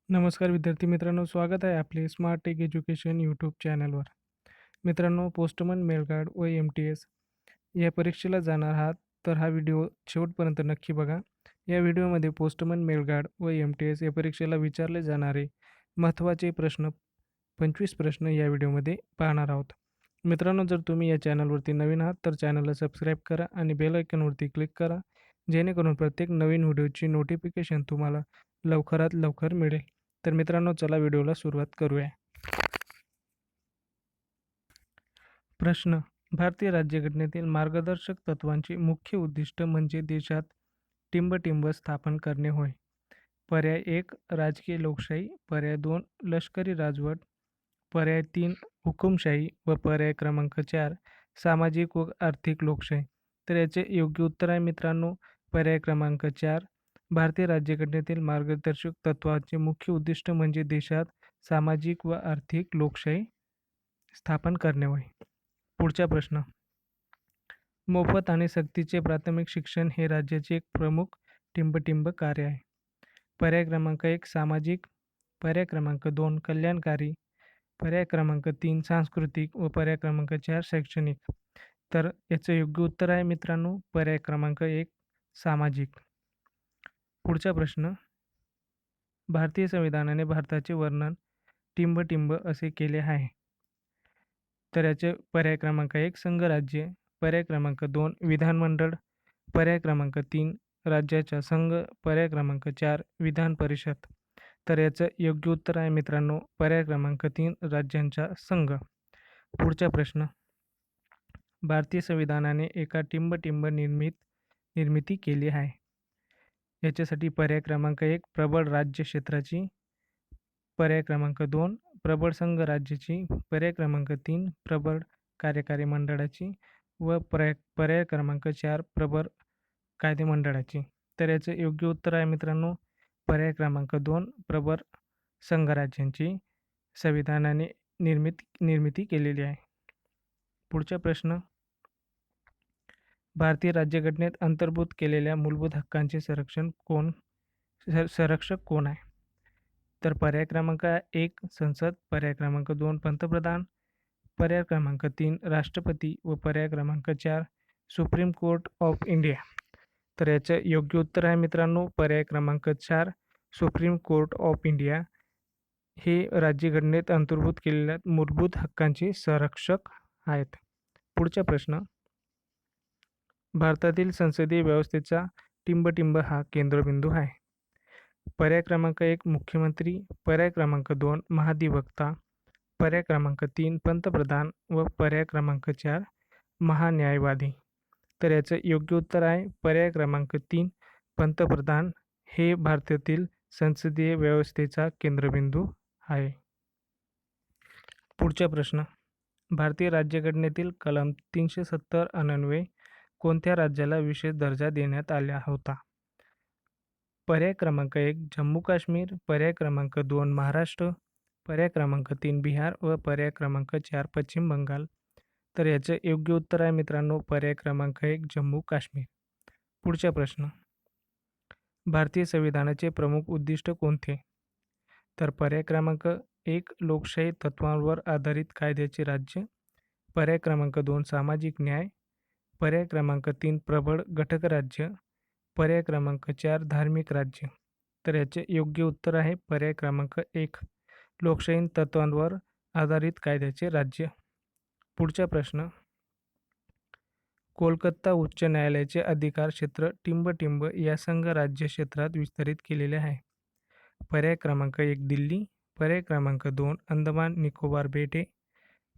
नमस्कार विद्यार्थी मित्रांनो, स्वागत आहे आपले स्मार्ट टेक एज्युकेशन यूट्यूब चॅनलवर. मित्रांनो, पोस्टमन, मेलगार्ड व एम-टी-एस या परीक्षेला जाणार आहात, तर हा व्हिडिओ शेवटपर्यंत नक्की बघा. या व्हिडिओमध्ये पोस्टमन, मेलगार्ड व एम-टी-एस या परीक्षेला विचारले जाणारे महत्त्वाचे प्रश्न 25 प्रश्न या व्हिडिओमध्ये पाहणार आहोत. मित्रांनो, जर तुम्ही या चॅनलवरती नवीन आहात, तर चॅनलला सबस्क्राईब करा आणि बेल आयकॉनवरती क्लिक करा, जेणेकरून प्रत्येक नवीन व्हिडिओची नोटिफिकेशन तुम्हाला लवकरात लवकर मिळेल. तर मित्रांनो, चला व्हिडिओला सुरुवात करूया. प्रश्न: भारतीय राज्यघटनेतील मार्गदर्शक तत्त्वांचे मुख्य उद्दिष्ट म्हणजे देशात टिंब-टिंब स्थापन करणे होय. पर्याय 1 राजकीय लोकशाही, पर्याय 2 लष्करी राजवट, पर्याय 3 हुकुमशाही व पर्याय क्रमांक 4 सामाजिक व आर्थिक लोकशाही. तर याचे योग्य उत्तर आहे मित्रांनो, पर्याय क्रमांक 4. भारतीय राज्यघटनेतील मार्गदर्शक तत्त्वांचे मुख्य उद्दिष्ट म्हणजे देशात सामाजिक व आर्थिक लोकशाही स्थापन करणे होय. पुढचा प्रश्न: मोफत आणि सक्तीचे प्राथमिक शिक्षण हे राज्याचे एक प्रमुख टिंब-टिंब कार्य आहे. पर्याय क्रमांक 1 सामाजिक, पर्याय क्रमांक 2 कल्याणकारी, पर्याय क्रमांक 3 सांस्कृतिक व पर्याय क्रमांक 4 शैक्षणिक. तर याचं योग्य उत्तर आहे मित्रांनो, पर्याय क्रमांक 1 सामाजिक. पुढचा प्रश्न: भारतीय संविधानाने भारताचे वर्णन टिंब-टिंब असे केले आहे. तर याचे पर्याय क्रमांक 1 संघराज्य, पर्याय क्रमांक 2 विधानमंडळ, पर्याय क्रमांक 3 राज्याचा संघ, पर्याय क्रमांक 4 विधान परिषद. तर याचं योग्य उत्तर आहे मित्रांनो, पर्याय क्रमांक 3 राज्यांचा संघ. पुढचा प्रश्न: भारतीय संविधानाने एका टिंब-टिंब निर्मिती केली आहे. याच्यासाठी पर्याय क्रमांक 1 प्रबळ राज्य क्षेत्राची, पर्याय क्रमांक 2 प्रबळ संघ राज्याची, पर्याय क्रमांक 3 प्रबळ कार्यकारी मंडळाची व पर्याय क्रमांक 4 प्रबळ कायदे मंडळाची. तर याचं योग्य उत्तर आहे मित्रांनो, पर्याय क्रमांक 2 प्रबळ संघराज्यांची संविधानाने निर्मिती केलेली आहे. पुढचा प्रश्न: भारतीय राज्यघटनेत अंतर्भूत केलेल्या मूलभूत हक्कांचे संरक्षक कोण आहे? तर पर्याय क्रमांक 1 संसद, पर्याय क्रमांक 2 पंतप्रधान, पर्याय क्रमांक 3 राष्ट्रपती व पर्याय क्रमांक 4 सुप्रीम कोर्ट ऑफ इंडिया. तर याचं योग्य उत्तर आहे मित्रांनो, पर्याय क्रमांक 4 सुप्रीम कोर्ट ऑफ इंडिया हे राज्यघटनेत अंतर्भूत केलेल्या मूलभूत हक्कांचे संरक्षक आहेत. पुढचा प्रश्न: भारतातील संसदीय व्यवस्थेचा टिंब-टिंब हा केंद्रबिंदू आहे. पर्याय क्रमांक 1 मुख्यमंत्री, पर्याय क्रमांक 2 महाधिवक्ता, पर्याय क्रमांक 3 पंतप्रधान व पर्याय क्रमांक 4 महान्यायवादी. तर याचं योग्य उत्तर आहे पर्याय क्रमांक 3 पंतप्रधान हे भारतातील संसदीय व्यवस्थेचा केंद्रबिंदू आहे. पुढचा प्रश्न: भारतीय राज्यघटनेतील कलम 370 अन्वये कोणत्या राज्याला विशेष दर्जा देण्यात आला होता? पर्याय क्रमांक 1 जम्मू काश्मीर, पर्याय क्रमांक 2 महाराष्ट्र, पर्याय क्रमांक 3 बिहार व पर्याय क्रमांक 4 पश्चिम बंगाल. तर याचं योग्य उत्तर आहे मित्रांनो, पर्याय क्रमांक 1 जम्मू काश्मीर. पुढचा प्रश्न: भारतीय संविधानाचे प्रमुख उद्दिष्ट कोणते? तर पर्याय क्रमांक 1 लोकशाही तत्त्वांवर आधारित कायद्याचे राज्य, पर्याय क्रमांक 2 सामाजिक न्याय, पर्याय क्रमांक 3 प्रबळ घटक राज्य, पर्याय क्रमांक 4 धार्मिक राज्य. तर याचे योग्य उत्तर आहे पर्याय क्रमांक 1 लोकशाही तत्त्वांवर आधारित कायद्याचे राज्य. पुढचा प्रश्न: कोलकाता उच्च न्यायालयाचे अधिकार क्षेत्र टिंब-टिंब या संघ राज्य क्षेत्रात विस्तारित केलेले आहे. पर्याय क्रमांक 1 दिल्ली, पर्याय क्रमांक 2 अंदमान निकोबार बेटे,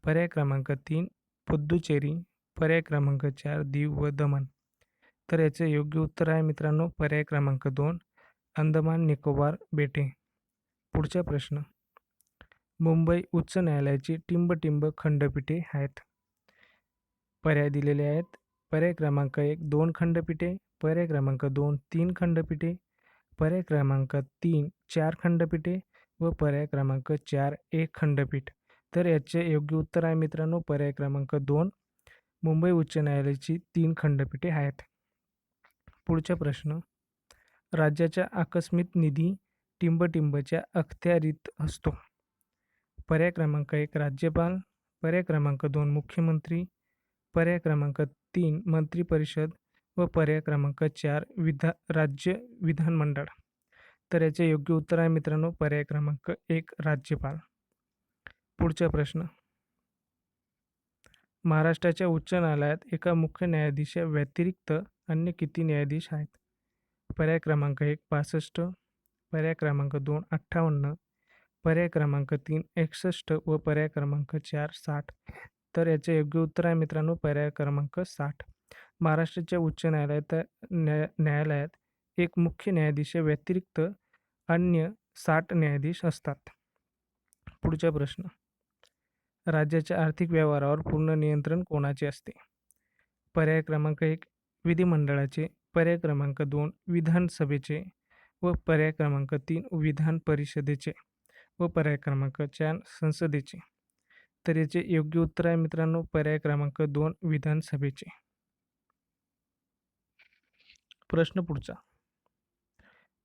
पर्याय क्रमांक 3 पुद्दुचेरी, पर्याय क्रमांक 4 दीव व दमण. तर याचे योग्य उत्तर आहे मित्रांनो, पर्याय क्रमांक 2 अंदमान निकोबार बेटे. पुढचा प्रश्न: मुंबई उच्च न्यायालयाची टिंब-टिंब खंडपीठे आहेत. पर्याय दिलेले आहेत. पर्याय क्रमांक 1 2 खंडपीठे, पर्याय क्रमांक 2 3 खंडपीठे, पर्याय क्रमांक 3 4 खंडपीठे व पर्याय क्रमांक 4 1 खंडपीठ. तर याचे योग्य उत्तर आहे मित्रांनो, पर्याय क्रमांक 2 मुंबई उच्च न्यायालयाची 3 खंडपीठे आहेत. पुढचा प्रश्न: राज्याच्या आकस्मिक निधी टिंबटिंबच्या अखत्यारीत असतो? पर्याय क्रमांक 1 राज्यपाल, पर्याय क्रमांक 2 मुख्यमंत्री, पर्याय क्रमांक 3 मंत्रिपरिषद व पर्याय क्रमांक 4 राज्य विधानमंडळ. तर याचे योग्य उत्तर आहे मित्रांनो पर्याय क्रमांक 1 राज्यपाल. पुढचा प्रश्न. महाराष्ट्राच्या उच्च न्यायालयात एका मुख्य न्यायाधीशाव्यतिरिक्त अन्य किती न्यायाधीश आहेत? पर्याय क्रमांक 1 65, पर्याय क्रमांक 2 58, पर्याय क्रमांक 3 61 व पर्याय क्रमांक 4 60. तर याचे योग्य उत्तर आहे मित्रांनो पर्याय क्रमांक 60. महाराष्ट्राच्या उच्च न्यायालयात एक मुख्य न्यायाधीशाव्यतिरिक्त अन्य 60 न्यायाधीश असतात. पुढचा प्रश्न. राज्याच्या आर्थिक व्यवहारावर पूर्ण नियंत्रण कोणाचे असते? पर्याय क्रमांक 1 विधिमंडळाचे, पर्याय क्रमांक 2 विधानसभेचे व पर्याय क्रमांक 3 विधान परिषदेचे व पर्याय क्रमांक 4 संसदेचे. तर याचे योग्य उत्तर आहे मित्रांनो पर्याय क्रमांक 2 विधानसभेचे. प्रश्न पुढचा.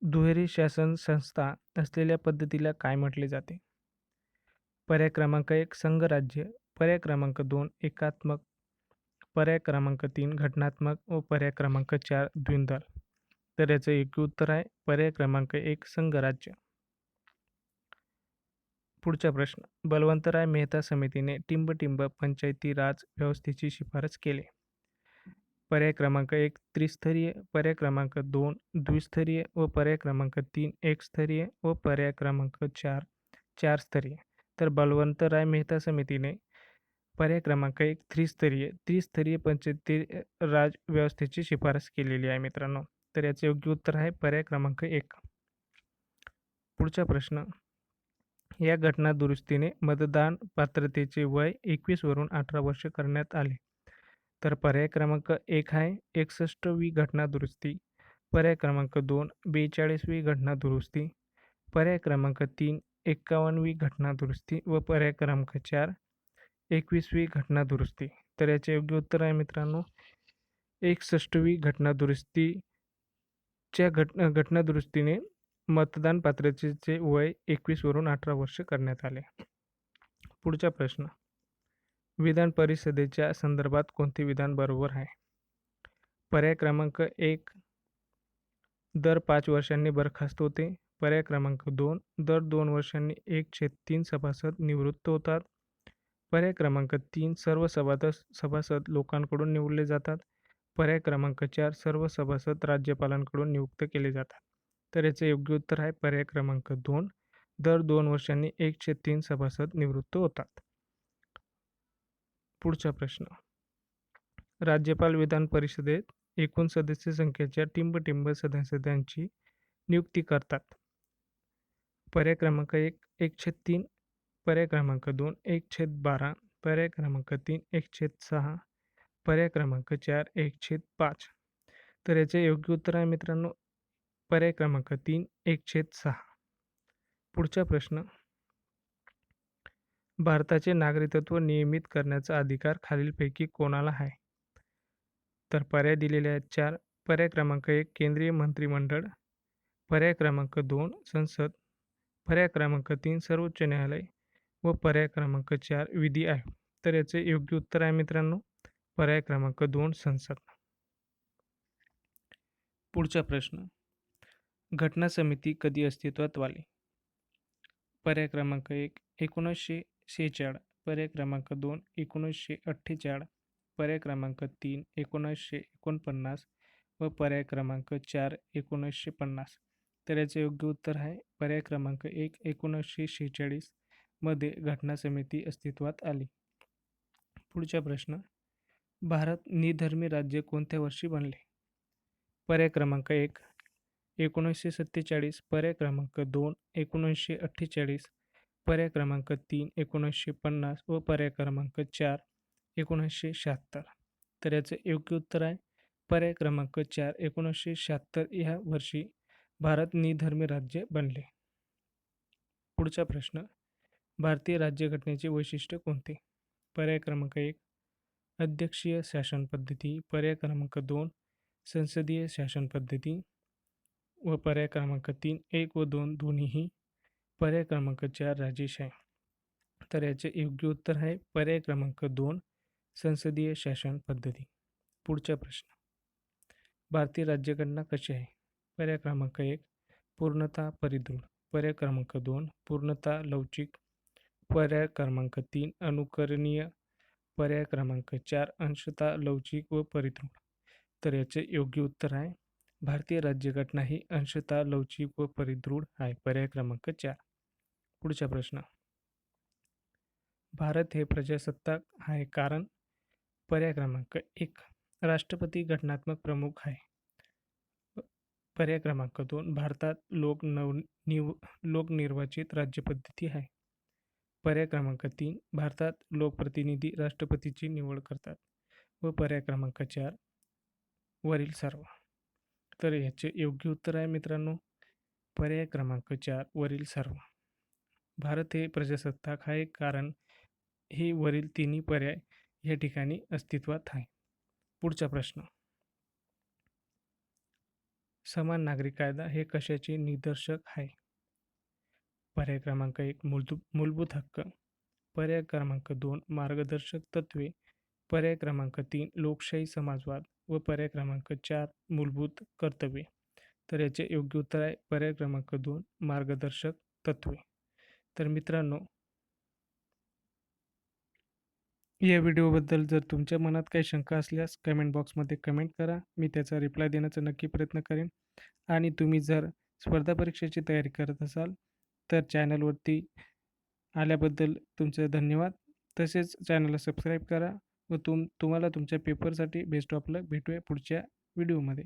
दुहेरी शासन संस्था असलेल्या पद्धतीला काय म्हटले जाते? पर्याय क्रमांक 1 संघराज्य, पर्याय क्रमांक 2 एकात्मक, पर्याय क्रमांक 3 घटनात्मक व पर्याय क्रमांक 4 द्विदल. तर याचं योग्य उत्तर आहे पर्याय क्रमांक 1 संघराज्य. पुढचा प्रश्न. बलवंतराय मेहता समितीने टिंबटिंब पंचायती राज व्यवस्थेची शिफारस केली. पर्याय क्रमांक 1 त्रिस्तरीय, पर्याय क्रमांक 2 द्विस्तरीय व पर्याय क्रमांक 3 एकस्तरीय व पर्याय क्रमांक 4 चारस्तरीय. तर बलवंतराय मेहता समितीने पर्याय क्रमांक 1 त्रिस्तरीय पंचायती राज व्यवस्थेची शिफारस केलेली आहे मित्रांनो. तर याचे योग्य उत्तर आहे पर्याय क्रमांक 1. पुढचा प्रश्न. या घटना दुरुस्तीने मतदान पात्रतेचे वय 21 वरून 18 वर्ष करण्यात आले. तर पर्याय क्रमांक 1 आहे 61वी घटना दुरुस्ती, पर्याय क्रमांक 2 42वी घटना दुरुस्ती, पर्याय क्रमांक 3 51वी घटना दुरुस्ती व पर्याय क्रमांक 4 21वी घटना दुरुस्ती. तर याचे योग्य उत्तर आहे मित्रांनो 61वी घटना दुरुस्तीच्या घटना दुरुस्तीने मतदान पात्रतेचे वय 21 वरून 18 वर्ष करण्यात आले. पुढचा प्रश्न. विधान परिषदेच्या संदर्भात कोणते विधान बरोबर आहे? पर्याय क्रमांक 1 दर 5 वर्षांनी बरखास्त होते, पर्याय क्रमांक 2 दर 2 वर्षांनी 1/3 सभासद निवृत्त होतात, पर्याय क्रमांक 3 सर्व सभासद लोकांकडून निवडले जातात, पर्याय क्रमांक 4 सर्व सभासद राज्यपालांकडून नियुक्त केले जातात. तर याचे योग्य उत्तर आहे पर्याय क्रमांक 2 दर 2 वर्षांनी 1/3 सभासद निवृत्त होतात. पुढचा प्रश्न. राज्यपाल विधान परिषदेत एकूण सदस्य संख्येच्या टिंबटिंब सदस्यांची नियुक्ती करतात. पर्याय क्रमांक 1 1/3, पर्याय क्रमांक 2 1/12, पर्याय क्रमांक 3 1/6, पर्याय क्रमांक 4 1/5. तर याचे योग्य उत्तर आहे मित्रांनो पर्याय क्रमांक 3 1/6. पुढचा प्रश्न. भारताचे नागरिकत्व नियमित करण्याचा अधिकार खालीलपैकी कोणाला आहे? तर पर्याय दिलेले आहेत 4. पर्याय क्रमांक 1 केंद्रीय मंत्रिमंडळ, पर्याय क्रमांक 2 संसद, पर्याय क्रमांक 3 सर्वोच्च न्यायालय व पर्याय क्रमांक 4 विधी आयोग. तर याचे योग्य उत्तर आहे मित्रांनो पर्याय क्रमांक 2 संसद. पुढचा प्रश्न. घटना समिती कधी अस्तित्वात आली? पर्याय क्रमांक 1 1946, पर्याय क्रमांक 2 1948, पर्याय क्रमांक 3 1949 व पर्याय क्रमांक 4 1950. तर याचे योग्य उत्तर आहे पर्याय क्रमांक 1 1946 मध्ये घटना समिती अस्तित्वात आली. पुढचा प्रश्न. भारत निधर्मी राज्य कोणत्या वर्षी बनले? पर्याय क्रमांक 1 1947, पर्याय क्रमांक 2 1948, पर्याय क्रमांक 3 1950 व पर्याय क्रमांक 4 1976. तर याचे योग्य उत्तर आहे पर्याय क्रमांक 4 1976 या वर्षी भारत निधर्मी राज्य बनले. पुढचा प्रश्न. भारतीय राज्यघटनेचे वैशिष्ट्य कोणते? पर्याय क्रमांक 1 अध्यक्षीय शासन पद्धती, पर्याय क्रमांक 2 संसदीय शासन पद्धती व पर्याय क्रमांक 3 1 व 2 दोन्हीही. पर्याय क्रमांक 4 राजेश आहे. तर याचे योग्य उत्तर आहे पर्याय क्रमांक 2 संसदीय शासन पद्धती. पुढचा प्रश्न. भारतीय राज्यघटना कशी आहे? पर्याय क्रमांक 1 पूर्णतः परिदृढ. पर्याय क्रमांक 2 पूर्णतः लवचिक. पर्याय क्रमांक 3 अनुकरणीय. पर्याय क्रमांक 4 अंशतः लवचिक व परिदृढ. तर याचे योग्य उत्तर आहे भारतीय राज्यघटना ही अंशतः लवचिक व परिदृढ आहे. पर्याय क्रमांक 4. पुढचा प्रश्न. भारत हे प्रजासत्ताक आहे कारण. पर्याय क्रमांक 1 राष्ट्रपती घटनात्मक प्रमुख आहे. पर्याय क्रमांक 2 भारतात लोकनिर्वाचित राज्यपद्धती आहे. पर्याय क्रमांक 3 भारतात लोकप्रतिनिधी राष्ट्रपतीची निवड करतात. व पर्याय क्रमांक 4 वरील सर्व. तर याचे योग्य उत्तर आहे मित्रांनो पर्याय क्रमांक 4 वरील सर्व. भारत हे प्रजासत्ताक आहे कारण हे वरील तिन्ही पर्याय या ठिकाणी अस्तित्वात आहे. पुढचा प्रश्न. समान नागरिक कायदा हे कशाचे निदर्शक आहे? पर्याय क्रमांक 1 मूलभूत हक्क. पर्याय क्रमांक 2 मार्गदर्शक तत्त्वे. पर्याय क्रमांक 3 लोकशाही समाजवाद व पर्याय क्रमांक 4 मूलभूत कर्तव्ये. तर याचे योग्य उत्तर आहे पर्याय क्रमांक 2 मार्गदर्शक तत्त्वे. तर मित्रांनो या व्हिडिओबद्दल जर तुमच्या मनात काही शंका असल्यास कमेंट बॉक्समध्ये कमेंट करा. मी त्याचा रिप्लाय देण्याचा नक्की प्रयत्न करेन. आणि तुम्ही जर स्पर्धा परीक्षेची तयारी करत असाल तर चॅनलवरती आल्याबद्दल तुमचे धन्यवाद. तसेच चॅनलला सबस्क्राईब करा व तुम्हाला तुमच्या पेपरसाठी बेस्ट ऑफ लक. भेटूया पुढच्या व्हिडिओमध्ये.